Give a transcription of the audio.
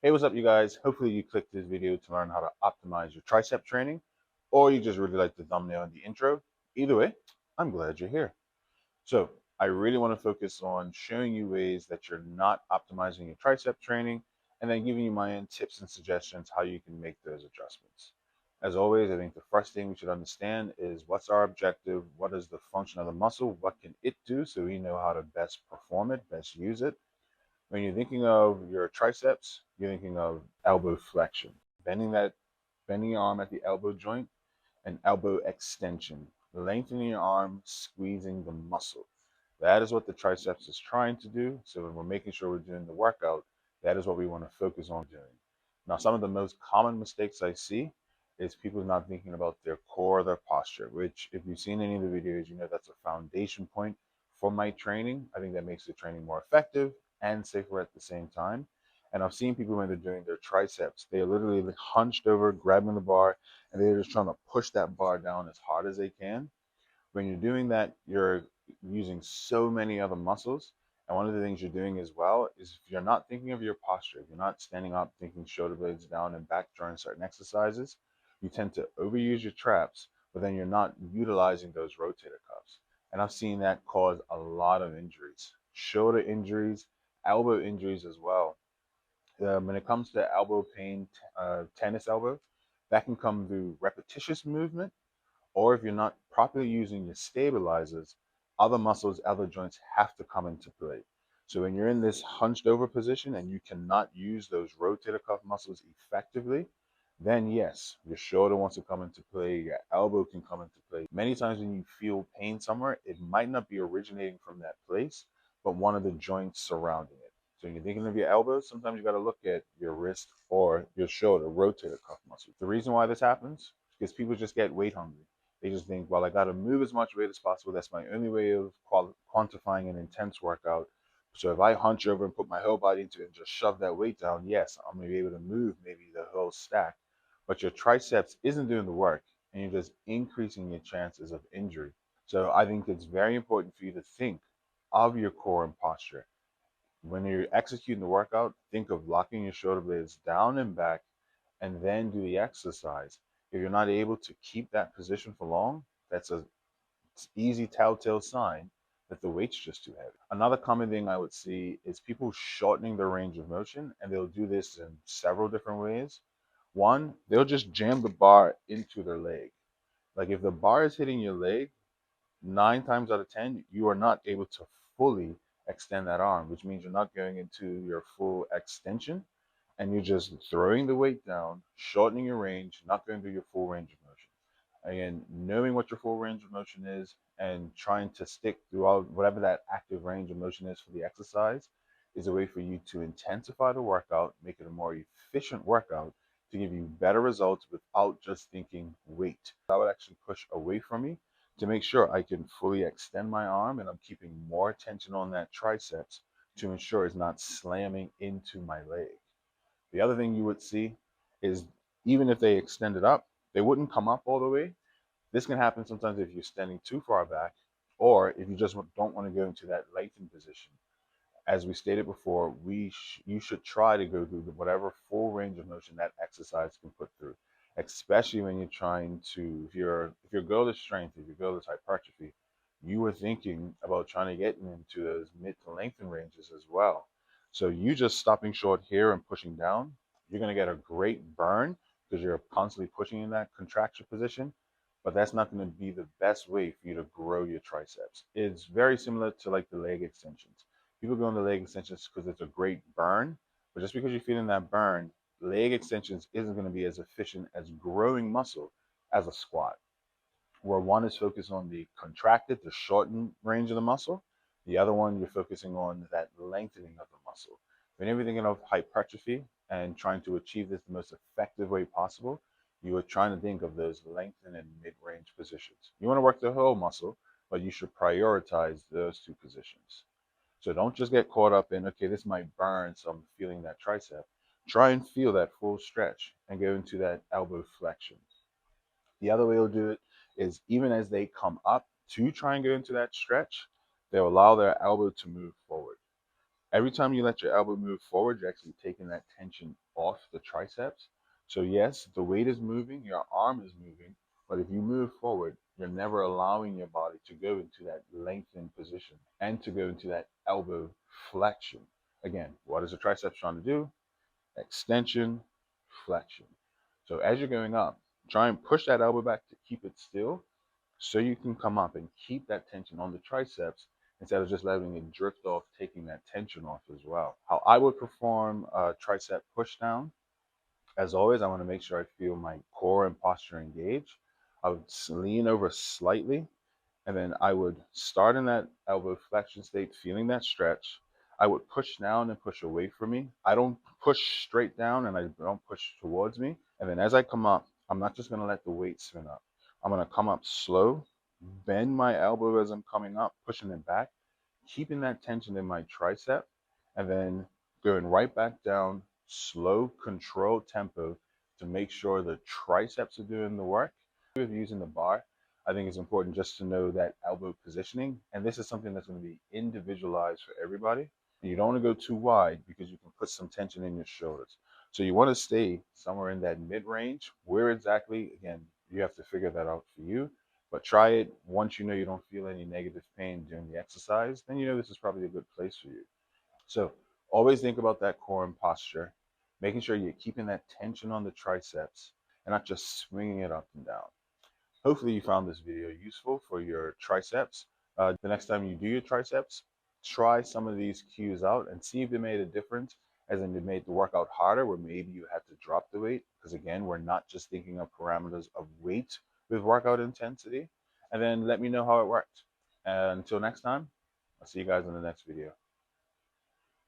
Hey, what's up, you guys? Hopefully you clicked this video to learn how to optimize your tricep training, or you just really like the thumbnail and the intro. Either way, I'm glad you're here. So I really want to focus on showing you ways that you're not optimizing your tricep training, and then giving you my own tips and suggestions how you can make those adjustments. As always, I think the first thing we should understand is what's our objective, what is the function of the muscle, what can it do, so we know how to best perform it, best use it. When you're thinking of your triceps, you're thinking of elbow flexion, bending your arm at the elbow joint, and elbow extension, lengthening your arm, squeezing the muscle. That is what the triceps is trying to do. So when we're making sure we're doing the workout, that is what we want to focus on doing. Now, some of the most common mistakes I see is people not thinking about their core, their posture, which if you've seen any of the videos, you know that's a foundation point for my training. I think that makes the training more effective and safer at the same time. And I've seen people when they're doing their triceps, they're literally hunched over, grabbing the bar, and they're just trying to push that bar down as hard as they can. When you're doing that, you're using so many other muscles. And one of the things you're doing as well is if you're not thinking of your posture, if you're not standing up, thinking shoulder blades down and back during certain exercises, you tend to overuse your traps, but then you're not utilizing those rotator cuffs. And I've seen that cause a lot of injuries, shoulder injuries, elbow injuries as well. When it comes to elbow pain, tennis elbow, that can come through repetitious movement, or if you're not properly using your stabilizers, other muscles, other joints have to come into play. So when you're in this hunched over position and you cannot use those rotator cuff muscles effectively, then yes, your shoulder wants to come into play, your elbow can come into play. Many times when you feel pain somewhere, it might not be originating from that place, but one of the joints surrounding it. So when you're thinking of your elbow, sometimes you got to look at your wrist or your shoulder, rotator cuff muscle. The reason why this happens is because people just get weight hungry. They just think, well, I got to move as much weight as possible. That's my only way of quantifying an intense workout. So if I hunch over and put my whole body into it and just shove that weight down, yes, I'm going to be able to move maybe the whole stack. But your triceps isn't doing the work, and you're just increasing your chances of injury. So I think it's very important for you to think of your core and posture. When you're executing the workout, think of locking your shoulder blades down and back, and then do the exercise. If you're not able to keep that position for long, that's a easy telltale sign that the weight's just too heavy. Another common thing I would see is people shortening their range of motion, and they'll do this in several different ways. One, they'll just jam the bar into their leg. Like if the bar is hitting your leg, 9 times out of 10, you are not able to fully extend that arm, which means you're not going into your full extension, and you're just throwing the weight down, shortening your range, not going through your full range of motion. Again, knowing what your full range of motion is and trying to stick throughout whatever that active range of motion is for the exercise is a way for you to intensify the workout, make it a more efficient workout to give you better results without just thinking weight. I would actually push away from me to make sure I can fully extend my arm and I'm keeping more tension on that triceps to ensure it's not slamming into my leg. The other thing you would see is even if they extend it up, they wouldn't come up all the way. This can happen sometimes if you're standing too far back, or if you just don't want to go into that lengthened position. As we stated before, you should try to go through whatever full range of motion that exercise can put through, especially when you're trying to, if your goal is strength, if your goal is hypertrophy, you were thinking about trying to get into those mid to lengthen ranges as well. So you just stopping short here and pushing down, you're going to get a great burn because you're constantly pushing in that contraction position, but that's not going to be the best way for you to grow your triceps. It's very similar to like the leg extensions. People go into leg extensions because it's a great burn, but just because you're feeling that burn, leg extensions isn't going to be as efficient as growing muscle as a squat, where one is focused on the contracted, the shortened range of the muscle. The other one, you're focusing on that lengthening of the muscle. Whenever you're thinking of hypertrophy and trying to achieve this the most effective way possible, you are trying to think of those lengthen and mid-range positions. You want to work the whole muscle, but you should prioritize those two positions. So don't just get caught up in, okay, this might burn, so I'm feeling that tricep. Try and feel that full stretch and go into that elbow flexion. The other way they'll do it is even as they come up to try and go into that stretch, they'll allow their elbow to move forward. Every time you let your elbow move forward, you're actually taking that tension off the triceps. So yes, the weight is moving, your arm is moving, but if you move forward, you're never allowing your body to go into that lengthened position and to go into that elbow flexion. Again, what is the triceps trying to do? Extension, flexion. So as you're going up, try and push that elbow back to keep it still so you can come up and keep that tension on the triceps instead of just letting it drift off, taking that tension off as well. How I would perform a tricep pushdown, as always, I want to make sure I feel my core and posture engaged. I would lean over slightly, and then I would start in that elbow flexion state, feeling that stretch. I would push down and push away from me. I don't push straight down and I don't push towards me. And then as I come up, I'm not just going to let the weight spin up. I'm going to come up slow, bend my elbow as I'm coming up, pushing it back, keeping that tension in my tricep, and then going right back down, slow, controlled tempo to make sure the triceps are doing the work. With using the bar, I think it's important just to know that elbow positioning. And this is something that's going to be individualized for everybody. And you don't want to go too wide because you can put some tension in your shoulders. So you want to stay somewhere in that mid range. Where exactly, again, you have to figure that out for you. But try it once you know you don't feel any negative pain during the exercise, then you know this is probably a good place for you. So always think about that core and posture, making sure you're keeping that tension on the triceps and not just swinging it up and down. Hopefully you found this video useful for your triceps. The next time you do your triceps, try some of these cues out and see if they made a difference, as in they made the workout harder where maybe you had to drop the weight. Because again, we're not just thinking of parameters of weight with workout intensity. And then let me know how it worked. And until next time, I'll see you guys in the next video.